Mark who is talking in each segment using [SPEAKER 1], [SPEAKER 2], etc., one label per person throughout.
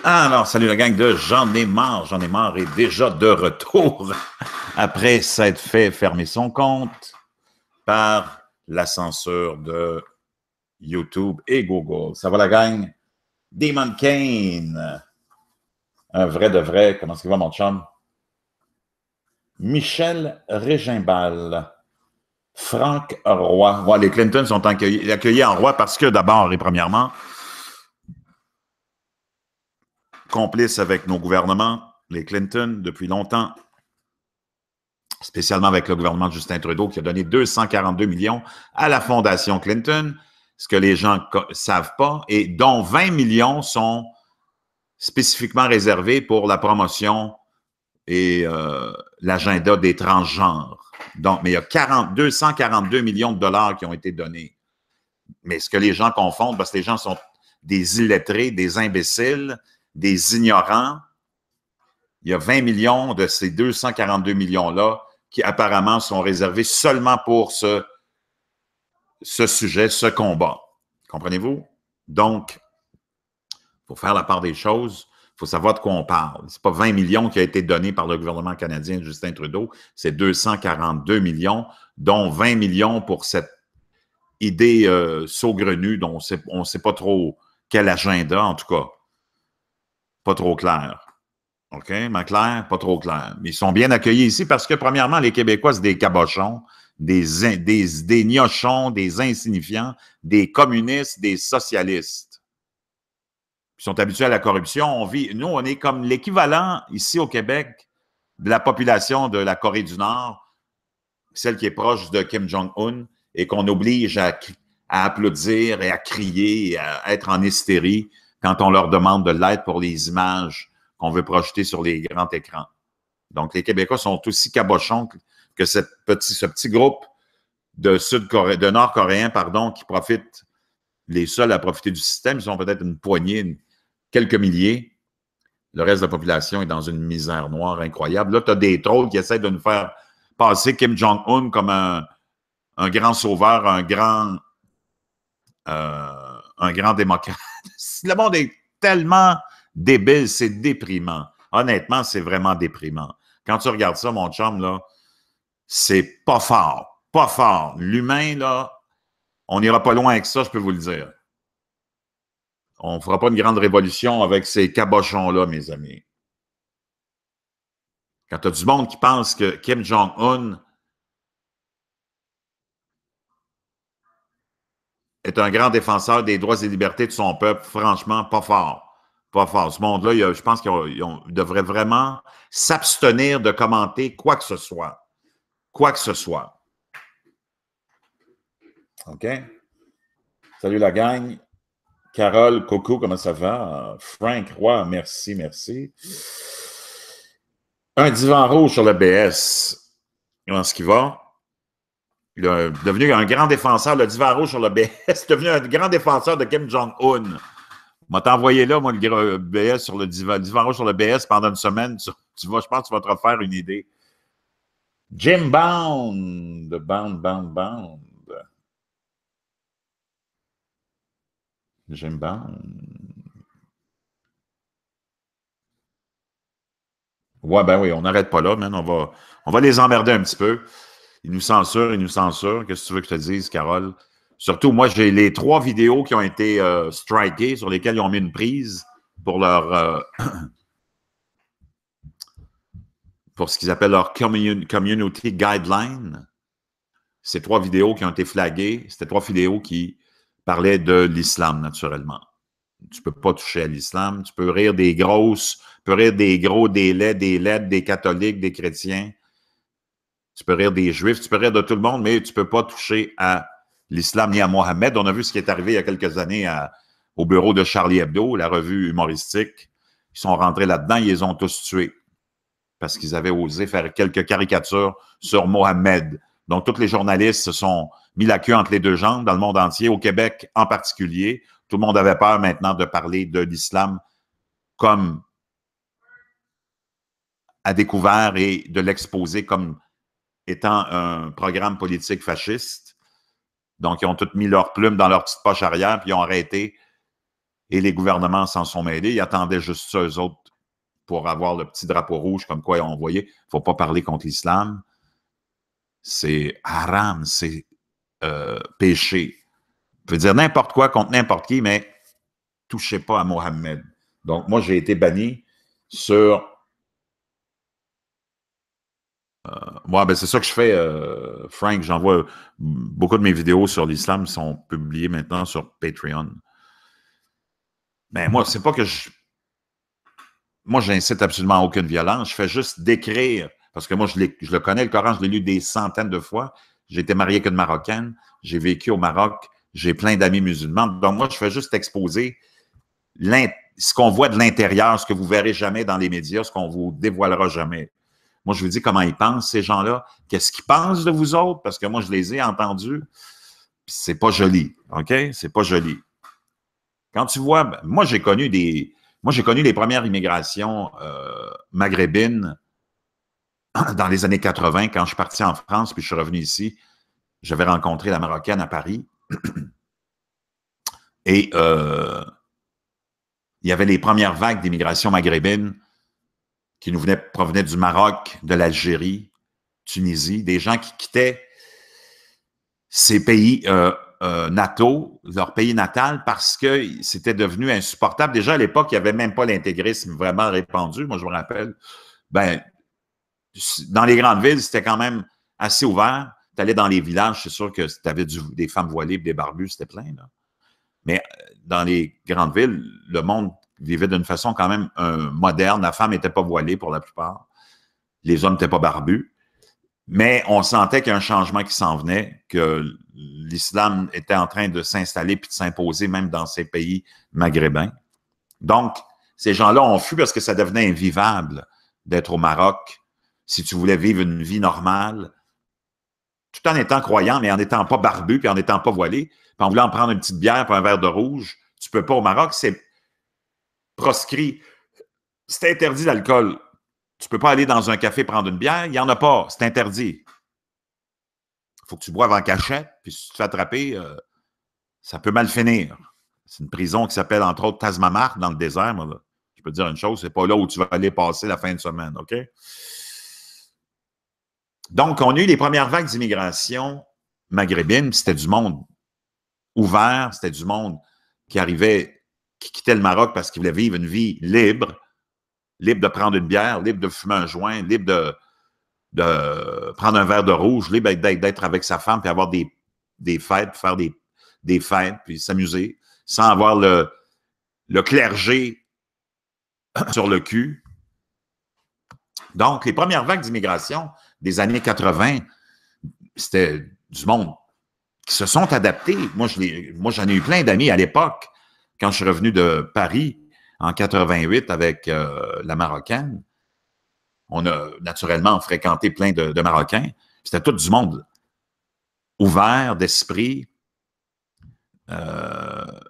[SPEAKER 1] Alors, salut la gang de J'en ai marre est déjà de retour après s'être fait fermer son compte par la censure de YouTube et Google. Ça va la gang? Demon Kane, un vrai de vrai, comment est-ce qu'il va mon chum? Michel Régimbal, Franck Roy. Ouais, les Clinton sont accueillis en roi parce que d'abord et premièrement, complices avec nos gouvernements, les Clinton, depuis longtemps, spécialement avec le gouvernement de Justin Trudeau, qui a donné 242 millions à la Fondation Clinton, ce que les gens ne savent pas, et dont 20 millions sont spécifiquement réservés pour la promotion et l'agenda des transgenres. Donc, mais il y a 242 millions de dollars qui ont été donnés. Mais ce que les gens confondent, parce que les gens sont des illettrés, des imbéciles, des ignorants, il y a 20 millions de ces 242 millions-là qui apparemment sont réservés seulement pour ce sujet, ce combat. Comprenez-vous? Donc, il faut faire la part des choses. Il faut savoir de quoi on parle. Ce n'est pas 20 millions qui a été donné par le gouvernement canadien de Justin Trudeau, c'est 242 millions, dont 20 millions pour cette idée saugrenue dont on ne sait pas trop quel agenda, en tout cas. Pas trop clair. OK, mais clair, pas trop clair. Mais ils sont bien accueillis ici parce que, premièrement, les Québécois, c'est des cabochons, des gnochons, des insignifiants, des communistes, des socialistes. Ils sont habitués à la corruption. Nous, on est comme l'équivalent, ici au Québec, de la population de la Corée du Nord, celle qui est proche de Kim Jong-un, et qu'on oblige à applaudir et à crier, et à être en hystérie quand on leur demande de l'aide pour les images qu'on veut projeter sur les grands écrans. Donc, les Québécois sont aussi cabochons que ce petit groupe de Nord-Coréens, qui profitent, les seuls à profiter du système. Ils sont peut-être une poignée, quelques milliers. Le reste de la population est dans une misère noire incroyable. Là, tu as des trolls qui essaient de nous faire passer Kim Jong-un comme un grand sauveur, un grand démocrate. Le monde est tellement débile, c'est déprimant. Honnêtement, c'est vraiment déprimant. Quand tu regardes ça, mon chum, là, c'est pas fort. Pas fort. L'humain, là, on n'ira pas loin avec ça, je peux vous le dire. On ne fera pas une grande révolution avec ces cabochons-là, mes amis. Quand tu as du monde qui pense que Kim Jong-un est un grand défenseur des droits et libertés de son peuple, franchement, pas fort. Pas fort. Ce monde-là, je pense qu'il devrait vraiment s'abstenir de commenter quoi que ce soit. Quoi que ce soit. OK? Salut la gang. Carole, Coco, comment ça va? Frank Roy, merci, merci. Un divan rouge sur le BS. Comment est-ce qu'il va? Il est devenu un grand défenseur, le divan rouge sur le BS, devenu un grand défenseur de Kim Jong-un. M'a t'envoyé là, moi, le BS sur le divan rouge sur le BS pendant une semaine. Je pense que tu vas te refaire une idée. Jim Bound. Bound. Jim Bound. Ouais, ben oui, on n'arrête pas là, man. On va les emmerder un petit peu. Ils nous censurent. Qu'est-ce que tu veux que je te dise, Carole? Surtout, moi, j'ai les 3 vidéos qui ont été strikées, sur lesquelles ils ont mis une prise pour leur pour ce qu'ils appellent leur community guideline. Ces 3 vidéos qui ont été flaguées, c'était 3 vidéos qui parlaient de l'islam, naturellement. Tu ne peux pas toucher à l'islam. Tu peux rire des grosses, tu peux rire des gros, des laids, des laides, des catholiques, des chrétiens. Tu peux rire des juifs, tu peux rire de tout le monde, mais tu ne peux pas toucher à l'islam ni à Mohammed. On a vu ce qui est arrivé il y a quelques années au bureau de Charlie Hebdo, la revue humoristique. Ils sont rentrés là-dedans, ils les ont tous tués parce qu'ils avaient osé faire quelques caricatures sur Mohammed. Donc, tous les journalistes se sont mis la queue entre les 2 jambes dans le monde entier, au Québec en particulier. Tout le monde avait peur maintenant de parler de l'islam comme à découvert et de l'exposer comme étant un programme politique fasciste. Donc, ils ont tous mis leurs plumes dans leur petite poche arrière, puis ils ont arrêté Et les gouvernements s'en sont mêlés. Ils attendaient juste ça, eux autres, pour avoir le petit drapeau rouge, comme quoi on voyait, il ne faut pas parler contre l'islam. C'est haram, c'est péché. Je veux dire n'importe quoi contre n'importe qui, mais touchez pas à Mohammed. Donc, moi, j'ai été banni sur... moi, ben, c'est ça que je fais, Frank. J'envoie beaucoup de mes vidéos sur l'islam sont publiées maintenant sur Patreon. Mais moi, c'est pas que je... Moi, j'incite absolument à aucune violence. Je fais juste décrire, parce que moi, je le connais, le Coran, je l'ai lu des centaines de fois. J'ai été marié avec une Marocaine. J'ai vécu au Maroc. J'ai plein d'amis musulmans. Donc, moi, je fais juste exposer ce qu'on voit de l'intérieur, ce que vous verrez jamais dans les médias, ce qu'on vous dévoilera jamais. Moi, je vous dis comment ils pensent, ces gens-là. Qu'est-ce qu'ils pensent de vous autres? Parce que moi, je les ai entendus. C'est pas joli, OK? C'est pas joli. Quand tu vois... Moi, j'ai connu les premières immigrations maghrébines dans les années 80, quand je suis parti en France, puis je suis revenu ici. J'avais rencontré la Marocaine à Paris. Et il y avait les premières vagues d'immigration maghrébine qui provenaient du Maroc, de l'Algérie, Tunisie, des gens qui quittaient ces pays nataux, leur pays natal, parce que c'était devenu insupportable. Déjà, à l'époque, il n'y avait même pas l'intégrisme vraiment répandu. Moi, je me rappelle, ben, dans les grandes villes, c'était quand même assez ouvert. Tu allais dans les villages, c'est sûr que tu avais des femmes voilées, des barbus, c'était plein, là. Mais dans les grandes villes, le monde vivait d'une façon quand même moderne. La femme n'était pas voilée pour la plupart. Les hommes n'étaient pas barbus. Mais on sentait qu'il y a un changement qui s'en venait, que l'islam était en train de s'installer puis de s'imposer même dans ces pays maghrébins. Donc, ces gens-là ont fui parce que ça devenait invivable d'être au Maroc si tu voulais vivre une vie normale, tout en étant croyant, mais en n'étant pas barbu puis en n'étant pas voilé, puis en voulant prendre une petite bière puis un verre de rouge. Tu peux pas au Maroc, c'est proscrit. C'est interdit l'alcool. Tu peux pas aller dans un café prendre une bière, il n'y en a pas, c'est interdit. Il faut que tu boives en cachette, puis si tu te fais attraper, ça peut mal finir. C'est une prison qui s'appelle, entre autres, Tazmamart, dans le désert. Moi, là. Je peux te dire une chose, c'est pas là où tu vas aller passer la fin de semaine, OK? Donc, on a eu les premières vagues d'immigration maghrébine, c'était du monde ouvert, c'était du monde qui arrivait, qui quittait le Maroc parce qu'il voulait vivre une vie libre, libre de prendre une bière, libre de fumer un joint, libre de prendre un verre de rouge, libre d'être avec sa femme, puis avoir des fêtes, faire des fêtes, puis s'amuser, sans avoir le clergé sur le cul. Donc, les premières vagues d'immigration des années 80, c'était du monde qui se sont adaptés. Moi, j'en ai eu plein d'amis à l'époque, quand je suis revenu de Paris en 88 avec la Marocaine. On a naturellement fréquenté plein de Marocains. C'était tout du monde ouvert d'esprit, pas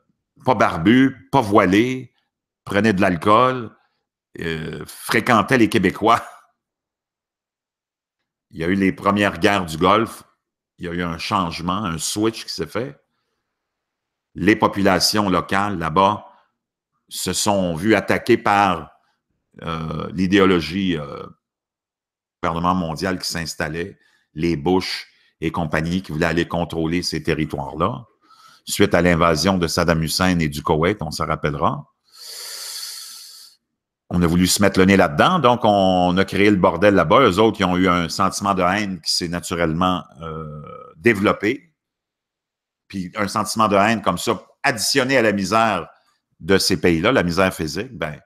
[SPEAKER 1] barbu, pas voilé, prenait de l'alcool, fréquentait les Québécois. Il y a eu les premières guerres du Golfe. Il y a eu un changement, un switch qui s'est fait. Les populations locales là-bas se sont vues attaquées par l'idéologie gouvernement mondial qui s'installait, les Bush et compagnie qui voulaient aller contrôler ces territoires-là, suite à l'invasion de Saddam Hussein et du Koweït, on s'en rappellera. On a voulu se mettre le nez là-dedans, donc on a créé le bordel là-bas. Eux autres, ils ont eu un sentiment de haine qui s'est naturellement développé. Puis un sentiment de haine comme ça, additionné à la misère de ces pays-là, la misère physique, ben,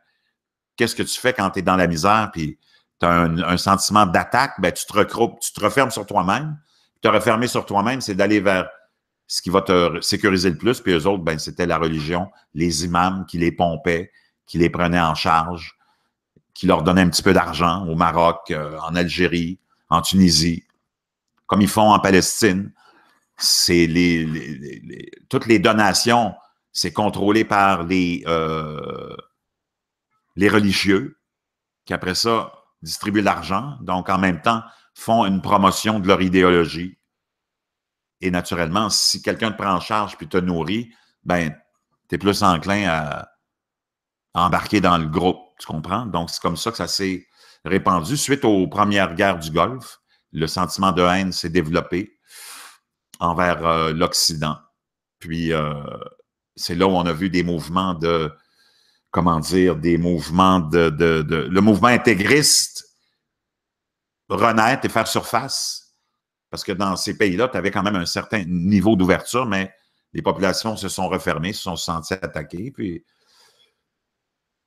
[SPEAKER 1] qu'est-ce que tu fais quand tu es dans la misère puis tu as un sentiment d'attaque, ben, tu te recroupes, tu te refermes sur toi-même. Te refermer sur toi-même, c'est d'aller vers ce qui va te sécuriser le plus. Puis eux autres, ben, c'était la religion, les imams qui les pompaient, qui les prenaient en charge, qui leur donnaient un petit peu d'argent au Maroc, en Algérie, en Tunisie, comme ils font en Palestine. C'est toutes les donations, c'est contrôlé par les religieux, qui après ça distribuent l'argent, donc en même temps font une promotion de leur idéologie. Et naturellement, si quelqu'un te prend en charge puis te nourrit, ben tu es plus enclin à embarquer dans le groupe, tu comprends? Donc, c'est comme ça que ça s'est répandu. Suite aux premières guerres du Golfe, le sentiment de haine s'est développé envers l'Occident. Puis, c'est là où on a vu des mouvements de, comment dire, des mouvements le mouvement intégriste renaître et faire surface. Parce que dans ces pays-là, tu avais quand même un certain niveau d'ouverture, mais les populations se sont refermées, se sont senties attaquées. Puis,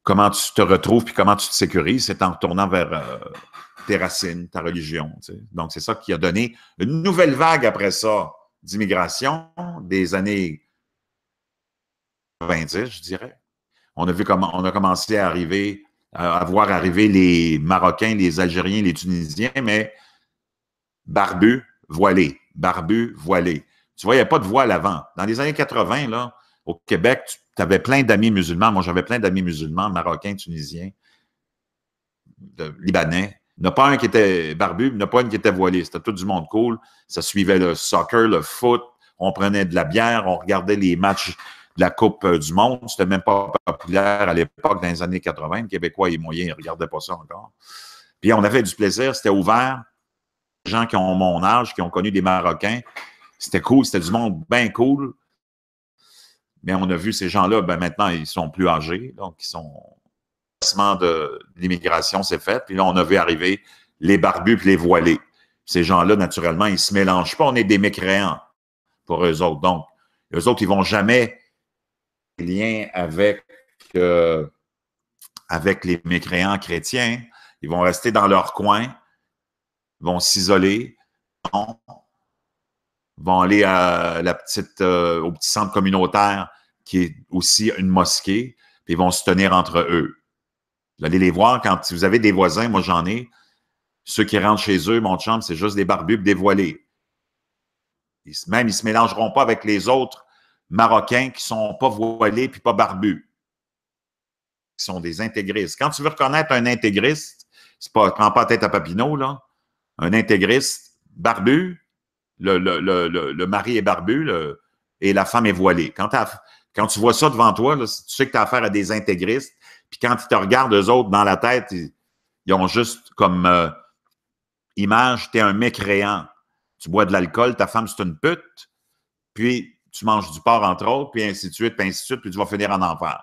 [SPEAKER 1] comment tu te retrouves, puis comment tu te sécurises, c'est en retournant vers tes racines, ta religion. Tu sais. Donc, c'est ça qui a donné une nouvelle vague après ça d'immigration des années 90, je dirais. On a vu comment on a commencé à arriver, à voir arriver les Marocains, les Algériens, les Tunisiens, mais barbus, voilés, barbus, voilés. Tu vois, il n'y a pas de voile avant. Dans les années 80, là, au Québec, tu avais plein d'amis musulmans. Moi, j'avais plein d'amis musulmans, marocains, tunisiens, libanais. Il n'y en a pas un qui était barbu, il n'y en a pas un qui était voilé. C'était tout du monde cool. Ça suivait le soccer, le foot. On prenait de la bière, on regardait les matchs de la Coupe du Monde. C'était même pas populaire à l'époque, dans les années 80. Les Québécois et moyens, ils ne regardaient pas ça encore. Puis on avait du plaisir, c'était ouvert. Les gens qui ont mon âge, qui ont connu des Marocains, c'était cool, c'était du monde bien cool. Mais on a vu ces gens-là, ben maintenant, ils sont plus âgés, donc ils sont... de l'immigration s'est fait, puis là, on a vu arriver les barbus et les voilés. Ces gens-là, naturellement, ils ne se mélangent pas, on est des mécréants pour eux autres. Donc, eux autres, ils ne vont jamais lien avec les mécréants chrétiens. Ils vont rester dans leur coin, vont s'isoler, vont aller à au petit centre communautaire qui est aussi une mosquée, puis ils vont se tenir entre eux. Vous allez les voir quand si vous avez des voisins, moi j'en ai, ceux qui rentrent chez eux, mon chum, c'est juste des barbus et des voilés. Ils ne se mélangeront pas avec les autres Marocains qui ne sont pas voilés puis pas barbus. Qui sont des intégristes. Quand tu veux reconnaître un intégriste, c'est pas, prends pas la tête à Papineau, là. Un intégriste barbu, le mari est barbu et la femme est voilée. Quand tu vois ça devant toi, là, tu sais que tu as affaire à des intégristes, puis quand ils te regardent, eux autres, dans la tête, ils ont juste comme image, tu es un mécréant. Tu bois de l'alcool, ta femme, c'est une pute, puis tu manges du porc, entre autres, puis ainsi de suite, puis tu vas finir en enfer.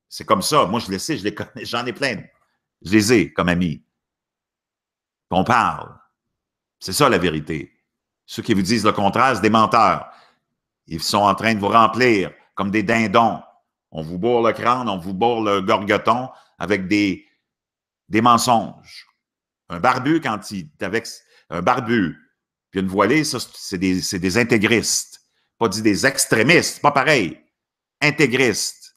[SPEAKER 1] C'est comme ça. Moi, je le sais, je les connais, j'en ai plein. Je les ai comme amis. On parle. C'est ça la vérité. Ceux qui vous disent le contraire, c'est des menteurs. Ils sont en train de vous remplir comme des dindons. On vous bourre le crâne, on vous bourre le gorgoton avec des mensonges. Un barbu, quand il est avec un barbu, puis une voilée, ça, c'est des intégristes. Pas dit des extrémistes, pas pareil. Intégristes.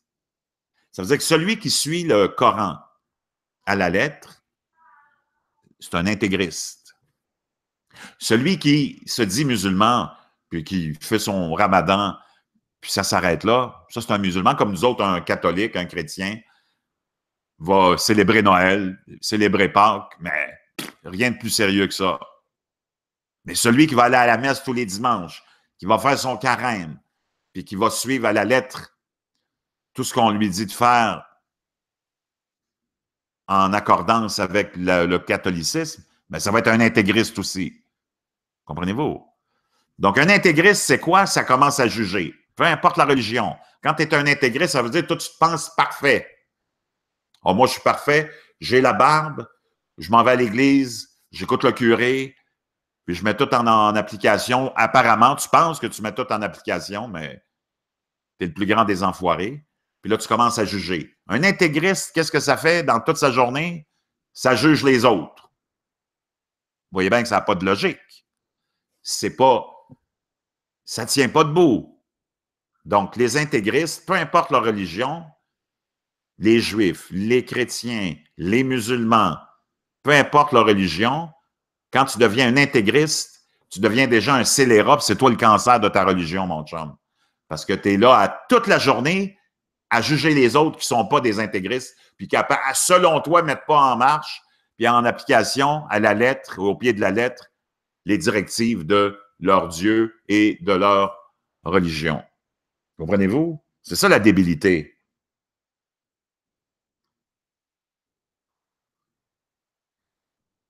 [SPEAKER 1] Ça veut dire que celui qui suit le Coran à la lettre, c'est un intégriste. Celui qui se dit musulman, puis qui fait son ramadan, puis ça s'arrête là, ça c'est un musulman, comme nous autres, un catholique, un chrétien, va célébrer Noël, célébrer Pâques, mais rien de plus sérieux que ça. Mais celui qui va aller à la messe tous les dimanches, qui va faire son carême, puis qui va suivre à la lettre tout ce qu'on lui dit de faire en accordance avec le catholicisme, ben ça va être un intégriste aussi. Comprenez-vous? Donc, un intégriste, c'est quoi? Ça commence à juger. Peu importe la religion. Quand tu es un intégriste, ça veut dire que toi, tu te penses parfait. Oh, moi, je suis parfait, j'ai la barbe, je m'en vais à l'église, j'écoute le curé, puis je mets tout en application. Apparemment, tu penses que tu mets tout en application, mais tu es le plus grand des enfoirés. Puis là, tu commences à juger. Un intégriste, qu'est-ce que ça fait dans toute sa journée? Ça juge les autres. Vous voyez bien que ça n'a pas de logique. Ça ne tient pas debout. Donc, les intégristes, peu importe leur religion, les juifs, les chrétiens, les musulmans, peu importe leur religion, quand tu deviens un intégriste, tu deviens déjà un scélérat, c'est toi le cancer de ta religion, mon chum. Parce que tu es là à toute la journée à juger les autres qui ne sont pas des intégristes, puis qui, selon toi, ne mettent pas en marche, puis en application à la lettre, au pied de la lettre, les directives de leur Dieu et de leur religion. Comprenez-vous? C'est ça la débilité.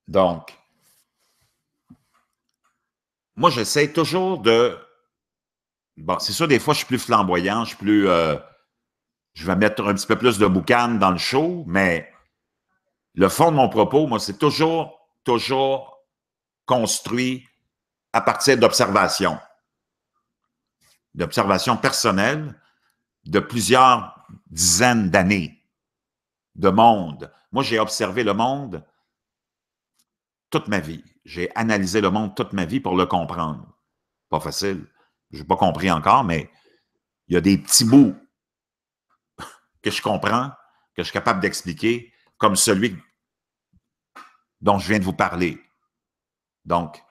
[SPEAKER 1] Donc, moi, j'essaie toujours de... Bon, c'est sûr, des fois, je suis plus flamboyant, je suis plus... je vais mettre un petit peu plus de boucan dans le show, mais le fond de mon propos, moi, c'est toujours construit à partir d'observations personnelles de plusieurs dizaines d'années de monde. Moi, j'ai observé le monde toute ma vie. J'ai analysé le monde toute ma vie pour le comprendre. Pas facile. Je n'ai pas compris encore, mais il y a des petits bouts que je comprends, que je suis capable d'expliquer, comme celui dont je viens de vous parler. Donc,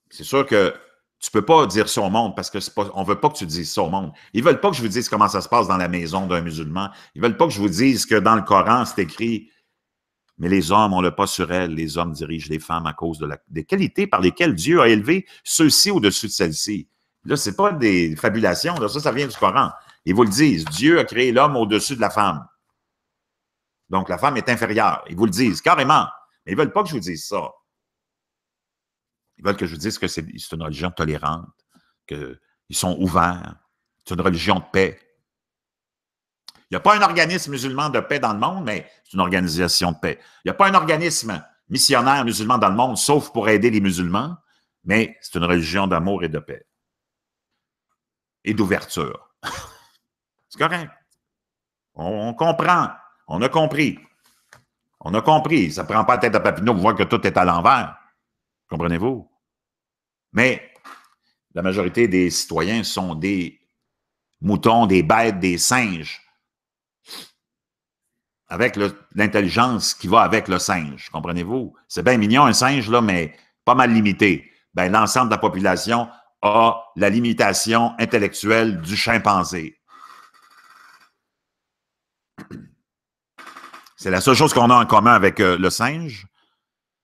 [SPEAKER 1] c'est sûr que tu ne peux pas dire ça au monde parce qu'on ne veut pas que tu dises ça au monde. Ils ne veulent pas que je vous dise comment ça se passe dans la maison d'un musulman. Ils ne veulent pas que je vous dise que dans le Coran, c'est écrit « Mais les hommes, on le pas sur elles. Les hommes dirigent les femmes à cause des qualités par lesquelles Dieu a élevé ceux-ci au-dessus de celles-ci. » Là, ce n'est pas des fabulations. Là, ça vient du Coran. Ils vous le disent. Dieu a créé l'homme au-dessus de la femme. Donc, la femme est inférieure. Ils vous le disent carrément. Mais ils ne veulent pas que je vous dise ça. Ils veulent que je vous dise que c'est une religion tolérante, qu'ils sont ouverts. C'est une religion de paix. Il n'y a pas un organisme musulman de paix dans le monde, mais c'est une organisation de paix. Il n'y a pas un organisme missionnaire musulman dans le monde, sauf pour aider les musulmans, mais c'est une religion d'amour et de paix. Et d'ouverture. C'est correct. On comprend. On a compris. On a compris. Ça ne prend pas la tête à Papineau pour voir que tout est à l'envers. Comprenez-vous? Mais la majorité des citoyens sont des moutons, des bêtes, des singes, avec l'intelligence qui va avec le singe. Comprenez-vous? C'est bien mignon, un singe, là, mais pas mal limité. Ben, l'ensemble de la population a la limitation intellectuelle du chimpanzé. C'est la seule chose qu'on a en commun avec le singe,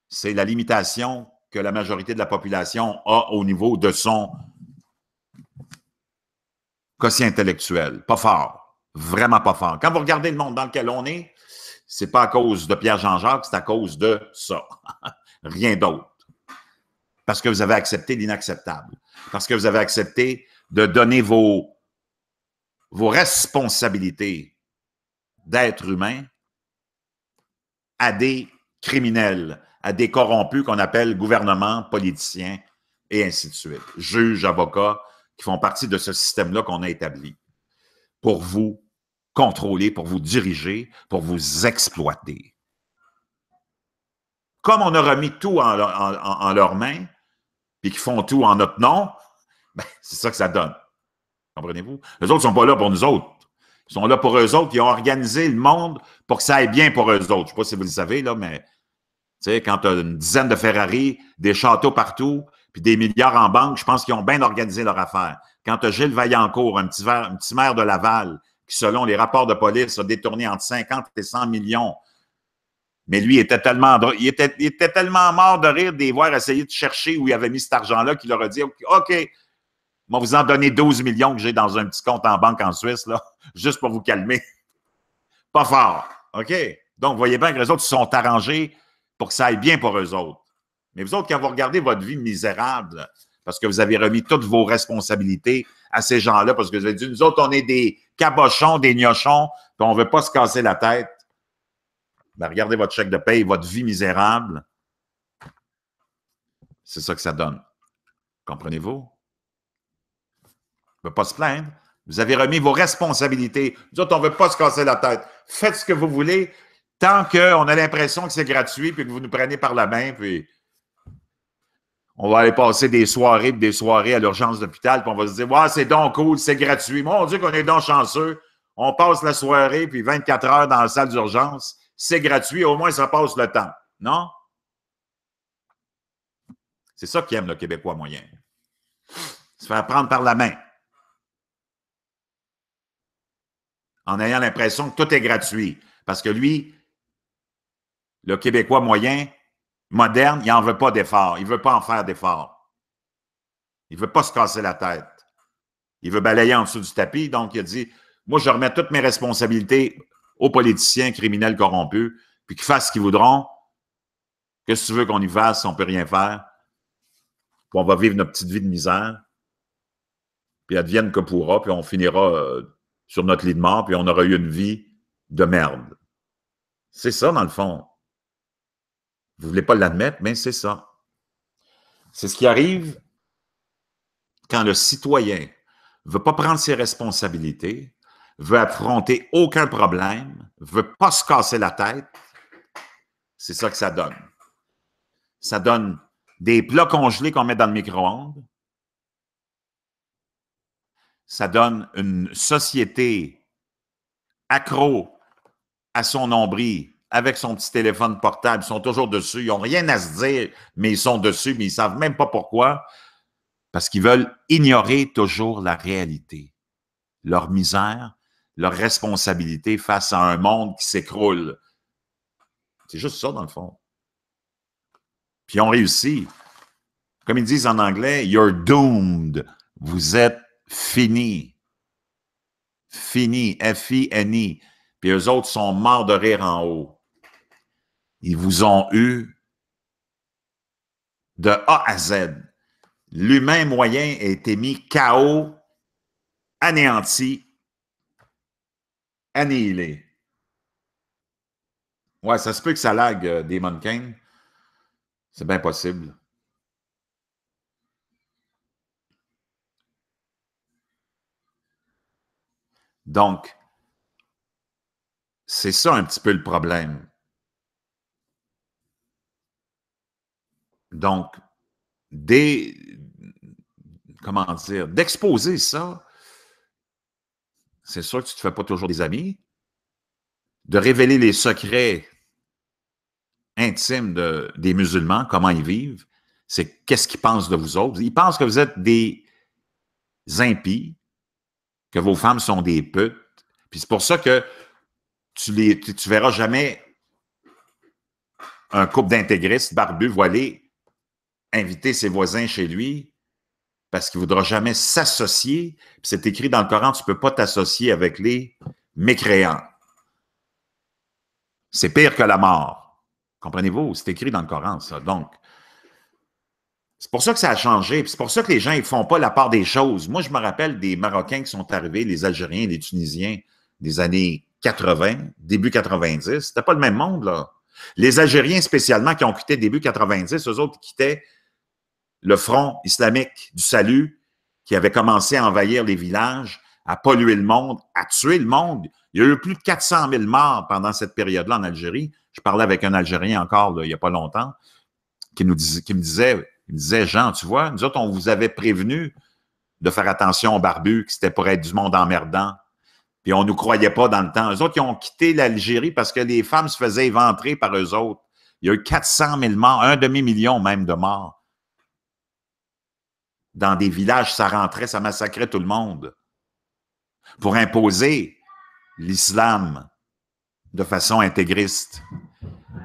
[SPEAKER 1] c'est la limitation que la majorité de la population a au niveau de son quotient intellectuel. Pas fort. Vraiment pas fort. Quand vous regardez le monde dans lequel on est, c'est pas à cause de Pierre Jean-Jacques, c'est à cause de ça. Rien d'autre. Parce que vous avez accepté l'inacceptable. Parce que vous avez accepté de donner vos responsabilités d'être humain à des criminels, à des corrompus qu'on appelle gouvernement, politiciens, et ainsi de suite. Juges, avocats, qui font partie de ce système-là qu'on a établi pour vous contrôler, pour vous diriger, pour vous exploiter. Comme on a remis tout en leurs mains, puis qu'ils font tout en notre nom, ben, c'est ça que ça donne. Comprenez-vous? Les autres ne sont pas là pour nous autres. Ils sont là pour eux autres. Ils ont organisé le monde pour que ça aille bien pour eux autres. Je ne sais pas si vous le savez, là, mais tu sais, quand tu as une dizaine de Ferrari, des châteaux partout, puis des milliards en banque, je pense qu'ils ont bien organisé leur affaire. Quand tu as Gilles Vaillancourt, un petit maire de Laval, qui, selon les rapports de police, a détourné entre 50 et 100 millions. Mais lui, il était tellement mort de rire de les voir essayer de chercher où il avait mis cet argent-là qu'il leur a dit « OK, moi, vous en donner 12 millions que j'ai dans un petit compte en banque en Suisse, là, juste pour vous calmer. » Pas fort. OK? Donc, vous voyez bien que les autres se sont arrangés pour que ça aille bien pour eux autres. Mais vous autres, quand vous regardez votre vie misérable, parce que vous avez remis toutes vos responsabilités à ces gens-là, parce que vous avez dit, nous autres, on est des cabochons, des gnochons, puis on ne veut pas se casser la tête. Ben, regardez votre chèque de paye, votre vie misérable. C'est ça que ça donne. Comprenez-vous? On ne peut pas se plaindre. Vous avez remis vos responsabilités. Nous autres, on ne veut pas se casser la tête. Faites ce que vous voulez tant qu'on a l'impression que c'est gratuit puis que vous nous prenez par la main, puis on va aller passer des soirées à l'urgence d'hôpital, puis on va se dire « Ouais, c'est donc cool, c'est gratuit. Mon Dieu qu'on est donc chanceux. On passe la soirée, puis 24 heures dans la salle d'urgence. C'est gratuit, au moins ça passe le temps. » Non? C'est ça qu'aime le Québécois moyen. Se faire prendre par la main. En ayant l'impression que tout est gratuit. Parce que lui, le Québécois moyen, moderne, il n'en veut pas d'efforts. Il ne veut pas en faire d'efforts. Il ne veut pas se casser la tête. Il veut balayer en dessous du tapis, donc il a dit, moi, je remets toutes mes responsabilités aux politiciens criminels corrompus, puis qu'ils fassent ce qu'ils voudront. Qu'est-ce que tu veux qu'on y fasse si on ne peut rien faire? Puis on va vivre notre petite vie de misère, puis advienne que pourra, puis on finira sur notre lit de mort, puis on aura eu une vie de merde. C'est ça, dans le fond. Vous ne voulez pas l'admettre, mais c'est ça. C'est ce qui arrive quand le citoyen ne veut pas prendre ses responsabilités, veut affronter aucun problème, ne veut pas se casser la tête. C'est ça que ça donne. Ça donne des plats congelés qu'on met dans le micro-ondes. Ça donne une société accro à son nombril avec son petit téléphone portable. Ils sont toujours dessus. Ils n'ont rien à se dire, mais ils sont dessus, mais ils ne savent même pas pourquoi. Parce qu'ils veulent ignorer toujours la réalité, leur misère, leur responsabilité face à un monde qui s'écroule. C'est juste ça, dans le fond. Puis ils ont réussi. Comme ils disent en anglais, « You're doomed ». Vous êtes fini. Fini, F-I-N-I. Puis eux autres sont morts de rire en haut. Ils vous ont eu de A à Z. L'humain moyen a été mis KO, anéanti, annihilé. Ouais, ça se peut que ça lag, Damon Kane. C'est bien possible. Donc, c'est ça un petit peu le problème. Donc, comment dire, d'exposer ça, c'est sûr que tu ne te fais pas toujours des amis. De révéler les secrets intimes des musulmans, comment ils vivent, c'est qu'est-ce qu'ils pensent de vous autres. Ils pensent que vous êtes des impies, que vos femmes sont des putes. Puis c'est pour ça que tu verras jamais un couple d'intégristes barbus voilés inviter ses voisins chez lui parce qu'il ne voudra jamais s'associer. Puis c'est écrit dans le Coran, tu ne peux pas t'associer avec les mécréants. C'est pire que la mort. Comprenez-vous? C'est écrit dans le Coran, ça. Donc, c'est pour ça que ça a changé. C'est pour ça que les gens ne font pas la part des choses. Moi, je me rappelle des Marocains qui sont arrivés, les Algériens, les Tunisiens des années 80, début 90. C'était pas le même monde, là. Les Algériens, spécialement, qui ont quitté début 90, eux autres quittaient le front islamique du salut qui avait commencé à envahir les villages, à polluer le monde, à tuer le monde. Il y a eu plus de 400 000 morts pendant cette période-là en Algérie. Je parlais avec un Algérien encore, là, il n'y a pas longtemps, qui me disait, Jean, tu vois, nous autres, on vous avait prévenu de faire attention aux barbus, que c'était pour être du monde emmerdant. Puis on ne nous croyait pas dans le temps. Eux autres, ils ont quitté l'Algérie parce que les femmes se faisaient éventrer par eux autres. Il y a eu 400 000 morts, 1 demi-million même de morts. Dans des villages, ça rentrait, ça massacrait tout le monde. Pour imposer l'islam de façon intégriste.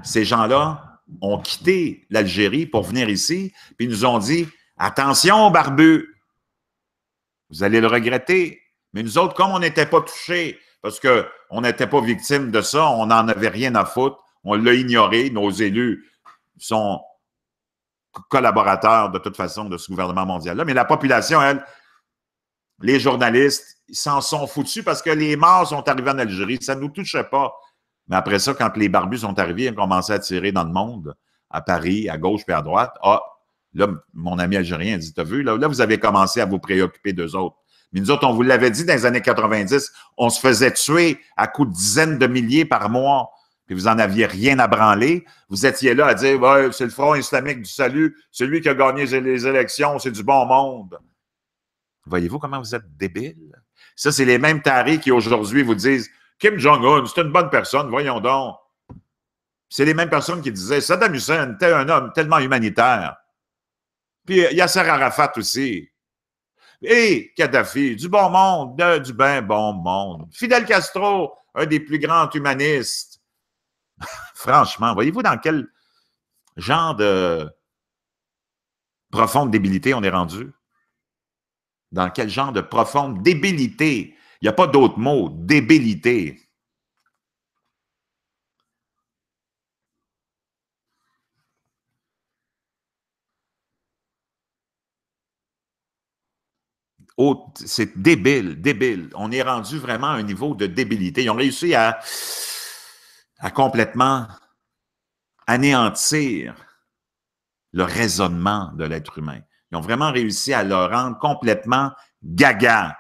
[SPEAKER 1] Ces gens-là ont quitté l'Algérie pour venir ici, puis ils nous ont dit « Attention, barbus, vous allez le regretter. » Mais nous autres, comme on n'était pas touchés, parce qu'on n'était pas victimes de ça, on n'en avait rien à foutre, on l'a ignoré, nos élus sont collaborateurs de toute façon de ce gouvernement mondial-là. Mais la population, elle, les journalistes, ils s'en sont foutus parce que les morts sont arrivés en Algérie. Ça ne nous touchait pas. Mais après ça, quand les barbus sont arrivés, ils ont commencé à tirer dans le monde, à Paris, à gauche puis à droite. Ah, là, mon ami algérien a dit, t'as vu, là, vous avez commencé à vous préoccuper d'eux autres. Mais nous autres, on vous l'avait dit dans les années 90, on se faisait tuer à coups de dizaines de milliers par mois. Puis vous n'en aviez rien à branler. Vous étiez là à dire, ouais, c'est le Front islamique du salut, celui qui a gagné les élections, c'est du bon monde. Voyez-vous comment vous êtes débiles? Ça, c'est les mêmes taris qui aujourd'hui vous disent, Kim Jong-un, c'est une bonne personne, voyons donc. C'est les mêmes personnes qui disaient, Saddam Hussein était un homme tellement humanitaire. Puis Yasser Arafat aussi. Et Kadhafi, du bon monde, du bien bon monde. Fidel Castro, un des plus grands humanistes. Franchement, voyez-vous dans quel genre de profonde débilité on est rendu? Dans quel genre de profonde débilité? Il n'y a pas d'autre mot, débilité. C'est débile, débile. On est rendu vraiment à un niveau de débilité. Ils ont réussi à complètement anéantir le raisonnement de l'être humain. Ils ont vraiment réussi à le rendre complètement gaga.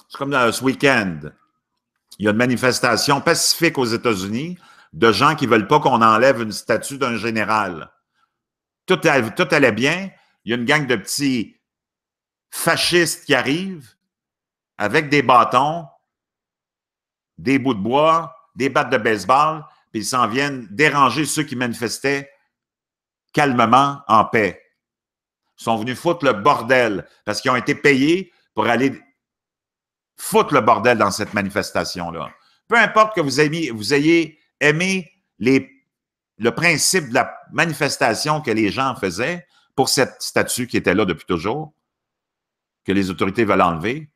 [SPEAKER 1] C'est comme ce week-end. Il y a une manifestation pacifique aux États-Unis de gens qui ne veulent pas qu'on enlève une statue d'un général. Tout allait bien. Il y a une gang de petits fascistes qui arrivent avec des bâtons, des bouts de bois, des battes de baseball, puis ils s'en viennent déranger ceux qui manifestaient calmement, en paix. Ils sont venus foutre le bordel parce qu'ils ont été payés pour aller foutre le bordel dans cette manifestation-là. Peu importe que vous ayez aimé le principe de la manifestation que les gens faisaient pour cette statue qui était là depuis toujours, que les autorités veulent enlever,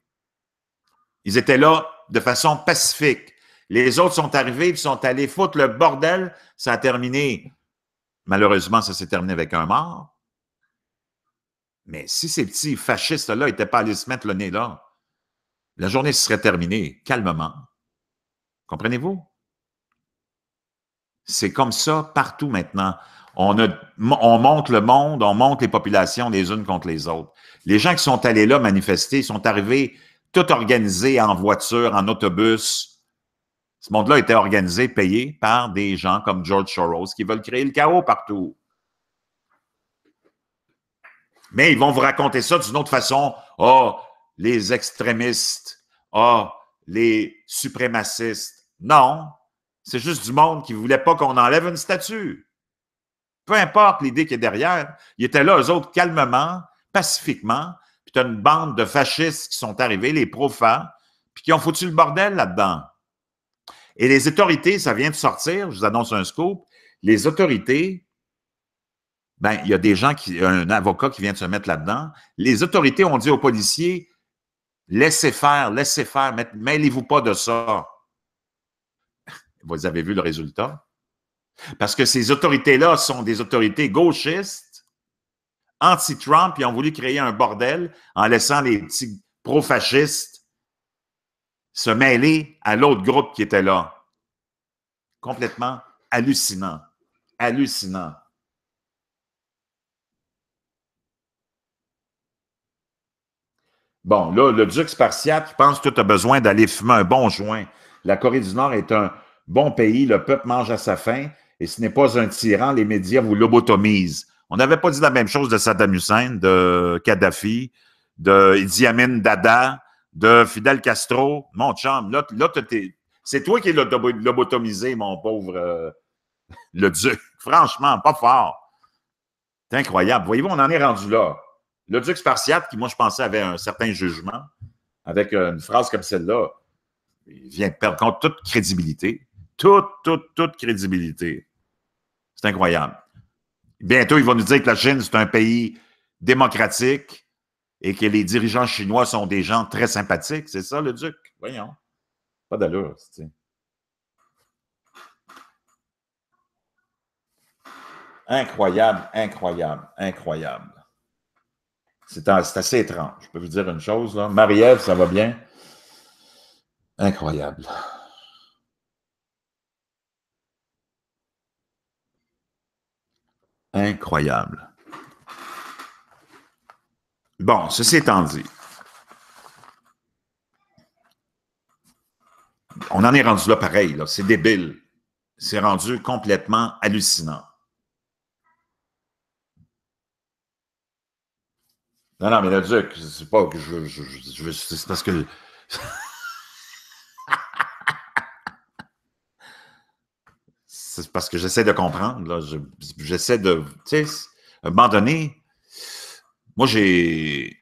[SPEAKER 1] ils étaient là de façon pacifique. Les autres sont arrivés, ils sont allés foutre le bordel. Ça a terminé, malheureusement, ça s'est terminé avec un mort. Mais si ces petits fascistes-là n'étaient pas allés se mettre le nez là, la journée se serait terminée calmement. Comprenez-vous? C'est comme ça partout maintenant. On monte le monde, on monte les populations les unes contre les autres. Les gens qui sont allés là manifester sont arrivés tout organisés en voiture, en autobus. Ce monde-là était organisé, payé par des gens comme George Soros qui veulent créer le chaos partout. Mais ils vont vous raconter ça d'une autre façon. Oh, les extrémistes. Oh, les suprémacistes. Non, c'est juste du monde qui ne voulait pas qu'on enlève une statue. Peu importe l'idée qui est derrière, ils étaient là, eux autres, calmement, pacifiquement, puis tu as une bande de fascistes qui sont arrivés, les profans, puis qui ont foutu le bordel là-dedans. Et les autorités, ça vient de sortir, je vous annonce un scoop, les autorités, ben, il y a des gens un avocat qui vient de se mettre là-dedans. Les autorités ont dit aux policiers, laissez faire, mêlez-vous pas de ça. Vous avez vu le résultat? Parce que ces autorités-là sont des autorités gauchistes, anti-Trump, ils ont voulu créer un bordel en laissant les petits pro-fascistes se mêler à l'autre groupe qui était là. Complètement hallucinant. Hallucinant. Bon, là, le duc spartiate, je pense que tu as besoin d'aller fumer un bon joint. La Corée du Nord est un bon pays, le peuple mange à sa faim, et ce n'est pas un tyran, les médias vous lobotomisent. On n'avait pas dit la même chose de Saddam Hussein, de Kadhafi, de Idi Amin Dada, de Fidel Castro. Mon chum, là c'est toi qui es lobotomisé, mon pauvre le duc. Franchement, pas fort. C'est incroyable. Voyez-vous, on en est rendu là. Le duc spartiate, qui, moi, je pensais avait un certain jugement, avec une phrase comme celle-là, il vient de perdre contre toute crédibilité. Toute crédibilité. C'est incroyable. Bientôt, il va nous dire que la Chine, c'est un pays démocratique et que les dirigeants chinois sont des gens très sympathiques. C'est ça, le duc? Voyons. Pas d'allure, tu sais. Incroyable, incroyable, incroyable. C'est assez étrange. Je peux vous dire une chose, là. Marie-Ève, ça va bien? Incroyable. Incroyable. Bon, ceci étant dit, on en est rendu là pareil, là. C'est débile. C'est rendu complètement hallucinant. Non, mais le duc, c'est pas que c'est parce que... c'est parce que j'essaie de comprendre, là. J'essaie de... Tu sais, à un moment donné, moi, j'ai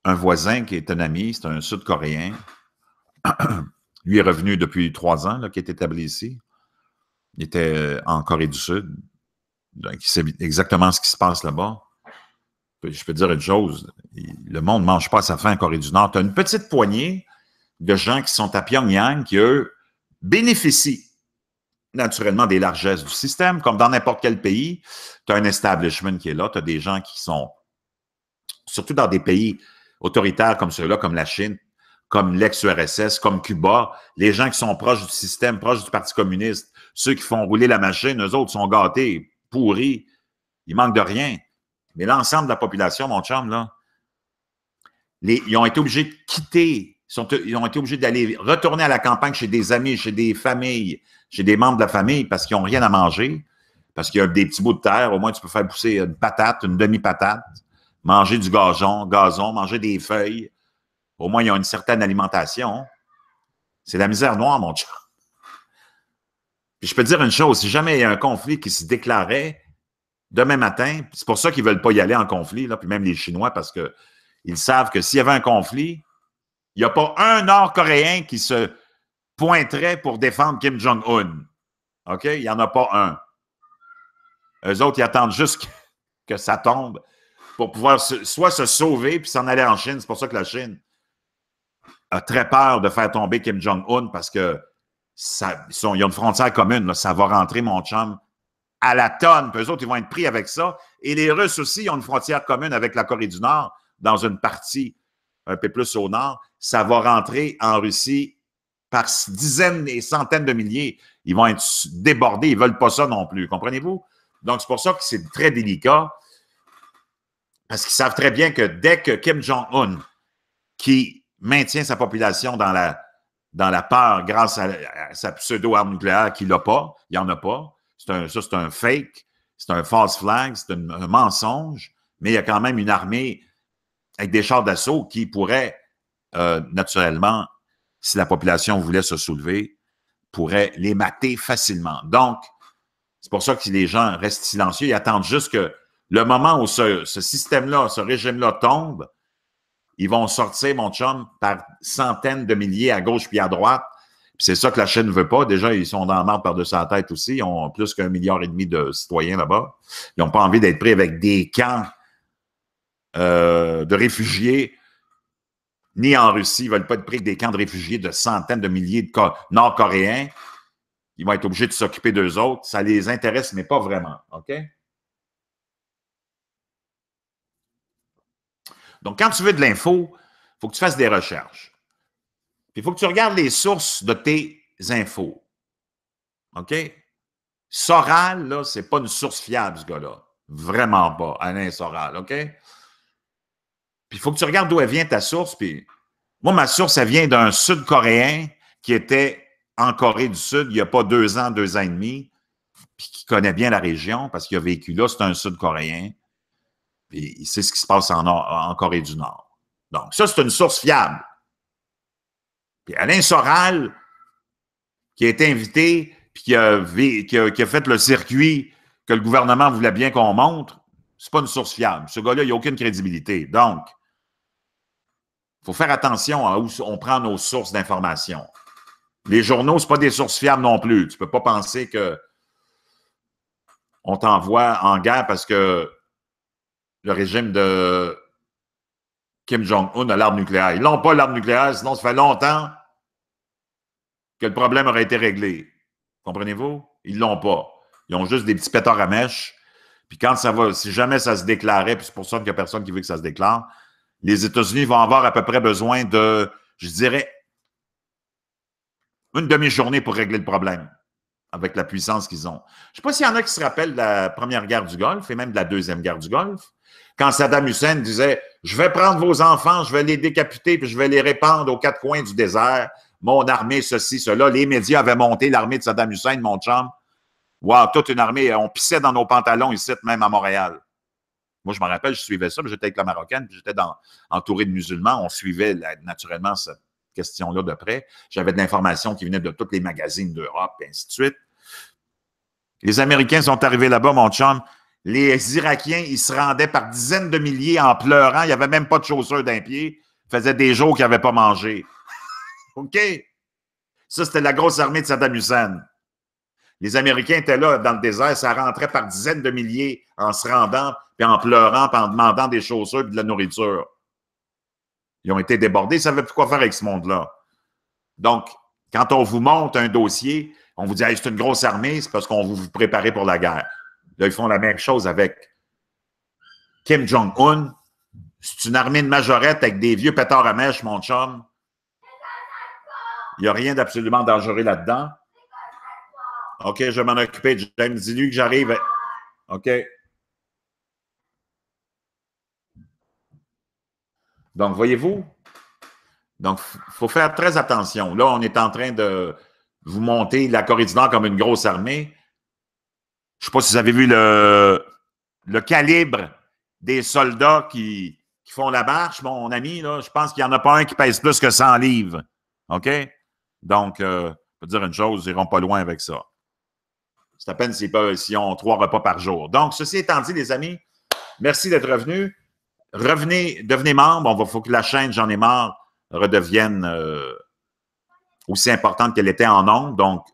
[SPEAKER 1] un voisin qui est un ami, c'est un Sud-Coréen. Lui est revenu depuis 3 ans, là, qui est établi ici. Il était en Corée du Sud. Donc, il sait exactement ce qui se passe là-bas. je peux te dire une chose, le monde ne mange pas à sa faim en Corée du Nord. Tu as une petite poignée de gens qui sont à Pyongyang qui, eux, bénéficient naturellement des largesses du système, comme dans n'importe quel pays. Tu as un establishment qui est là, tu as des gens qui sont, surtout dans des pays autoritaires comme ceux-là, comme la Chine, comme l'ex-URSS, comme Cuba, les gens qui sont proches du système, proches du Parti communiste, ceux qui font rouler la machine, eux autres sont gâtés, pourris, ils manquent de rien. Mais l'ensemble de la population, mon chum, là, ils ont été obligés de quitter, ils ont été obligés d'aller retourner à la campagne chez des amis, chez des familles, chez des membres de la famille parce qu'ils n'ont rien à manger, parce qu'il y a des petits bouts de terre, au moins tu peux faire pousser une patate, une demi-patate, manger du gazon, manger des feuilles. Au moins, ils ont une certaine alimentation. C'est la misère noire, mon chum. Puis je peux te dire une chose, si jamais il y a un conflit qui se déclarait demain matin, c'est pour ça qu'ils ne veulent pas y aller en conflit, là, puis même les Chinois, parce qu'ils savent que s'il y avait un conflit, il n'y a pas un Nord-Coréen qui se pointerait pour défendre Kim Jong-un. OK? Il n'y en a pas un. Eux autres, ils attendent juste que ça tombe pour pouvoir soit se sauver puis s'en aller en Chine. C'est pour ça que la Chine a très peur de faire tomber Kim Jong-un parce que ils ont une frontière commune. Là, ça va rentrer, mon chum, à la tonne. Puis eux autres, ils vont être pris avec ça. Et les Russes aussi ont une frontière commune avec la Corée du Nord dans une partie un peu plus au nord. Ça va rentrer en Russie par dizaines et centaines de milliers. Ils vont être débordés. Ils ne veulent pas ça non plus. Comprenez-vous? Donc, c'est pour ça que c'est très délicat. Parce qu'ils savent très bien que dès que Kim Jong-un, qui maintient sa population dans la peur grâce à sa pseudo-arme nucléaire qu'il n'a pas, il n'y en a pas. Ça, c'est un fake, c'est un false flag, c'est un mensonge, mais il y a quand même une armée avec des chars d'assaut qui pourrait, naturellement, si la population voulait se soulever, pourrait les mater facilement. Donc, c'est pour ça que les gens restent silencieux. Ils attendent juste que le moment où ce système-là, ce régime-là tombe, ils vont sortir, mon chum, par centaines de milliers à gauche puis à droite. Puis c'est ça que la Chine ne veut pas. Déjà, ils sont dans la marde par-dessus la tête aussi. Ils ont plus qu'1,5 milliard de citoyens là-bas. Ils n'ont pas envie d'être pris avec des camps de réfugiés, ni en Russie. Ils ne veulent pas être pris avec des camps de réfugiés de centaines de milliers de Nord-Coréens. Ils vont être obligés de s'occuper d'eux autres. Ça les intéresse, mais pas vraiment. OK? Donc, quand tu veux de l'info, il faut que tu fasses des recherches. Puis, il faut que tu regardes les sources de tes infos. OK? Soral, là, c'est pas une source fiable, ce gars-là. Vraiment pas. Alain Soral, OK? Puis, il faut que tu regardes d'où elle vient, ta source. Puis, moi, ma source, elle vient d'un Sud-Coréen qui était en Corée du Sud il n'y a pas 2 ans, 2 ans et demi, puis qui connaît bien la région parce qu'il a vécu là. C'est un Sud-Coréen. Puis, il sait ce qui se passe en Corée du Nord. Donc, ça, c'est une source fiable. Puis, Alain Soral, qui a été invité, puis qui a fait le circuit que le gouvernement voulait bien qu'on montre, c'est pas une source fiable. Ce gars-là, il n'a aucune crédibilité. Donc, il faut faire attention à où on prend nos sources d'information. Les journaux, ce pas des sources fiables non plus. Tu ne peux pas penser que on t'envoie en guerre parce que le régime de Kim Jong-un a l'arme nucléaire. Ils n'ont pas l'arme nucléaire, sinon ça fait longtemps que le problème aurait été réglé. Comprenez-vous? Ils ne l'ont pas. Ils ont juste des petits pétards à mèche. Puis quand ça va, si jamais ça se déclarait, puis c'est pour ça qu'il n'y a personne qui veut que ça se déclare, les États-Unis vont avoir à peu près besoin de, je dirais, une demi-journée pour régler le problème avec la puissance qu'ils ont. Je ne sais pas s'il y en a qui se rappellent de la première guerre du Golfe et même de la deuxième guerre du Golfe, quand Saddam Hussein disait « Je vais prendre vos enfants, je vais les décapiter, puis je vais les répandre aux 4 coins du désert. Mon armée, ceci, cela. » Les médias avaient monté l'armée de Saddam Hussein, mon chum. Wow, toute une armée. On pissait dans nos pantalons ici, même à Montréal. Moi, je me rappelle, je suivais ça, j'étais avec la Marocaine, puis j'étais entouré de musulmans. On suivait naturellement cette question-là de près. J'avais de l'information qui venait de tous les magazines d'Europe, et ainsi de suite. Les Américains sont arrivés là-bas, mon chum. Les Irakiens, ils se rendaient par dizaines de milliers en pleurant. Il n'y avait même pas de chaussures d'un pied. Ça faisait des jours qu'ils n'avaient pas mangé. OK? Ça, c'était la grosse armée de Saddam Hussein. Les Américains étaient là dans le désert, ça rentrait par dizaines de milliers en se rendant, puis en pleurant, puis en demandant des chaussures et de la nourriture. Ils ont été débordés, ils ne savaient plus quoi faire avec ce monde-là. Donc, quand on vous monte un dossier, on vous dit hey, c'est une grosse armée, c'est parce qu'on vous préparer pour la guerre. Là, ils font la même chose avec Kim Jong-un. C'est une armée de majorette avec des vieux pétards à mèche, mon chum. Il n'y a rien d'absolument dangereux là-dedans. OK, je vais m'en occuper. James, dis-lui que j'arrive. OK. Donc, voyez-vous? Donc, il faut faire très attention. Là, on est en train de vous monter la Corée du Nord comme une grosse armée. Je ne sais pas si vous avez vu le calibre des soldats qui font la marche, mon ami. Là, je pense qu'il n'y en a pas un qui pèse plus que 100 livres. OK? Donc, je peux dire une chose, ils n'iront pas loin avec ça. C'est à peine s'ils ont 3 repas par jour. Donc, ceci étant dit, les amis, merci d'être revenus. Revenez, devenez membre. Il faut que la chaîne J'en ai marre redevienne aussi importante qu'elle était en nombre. Donc,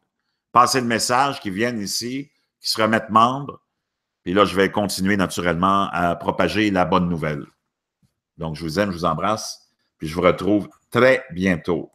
[SPEAKER 1] passez le message, qu'ils viennent ici, qu'ils se remettent membres. Et là, je vais continuer naturellement à propager la bonne nouvelle. Donc, je vous aime, je vous embrasse, puis je vous retrouve très bientôt.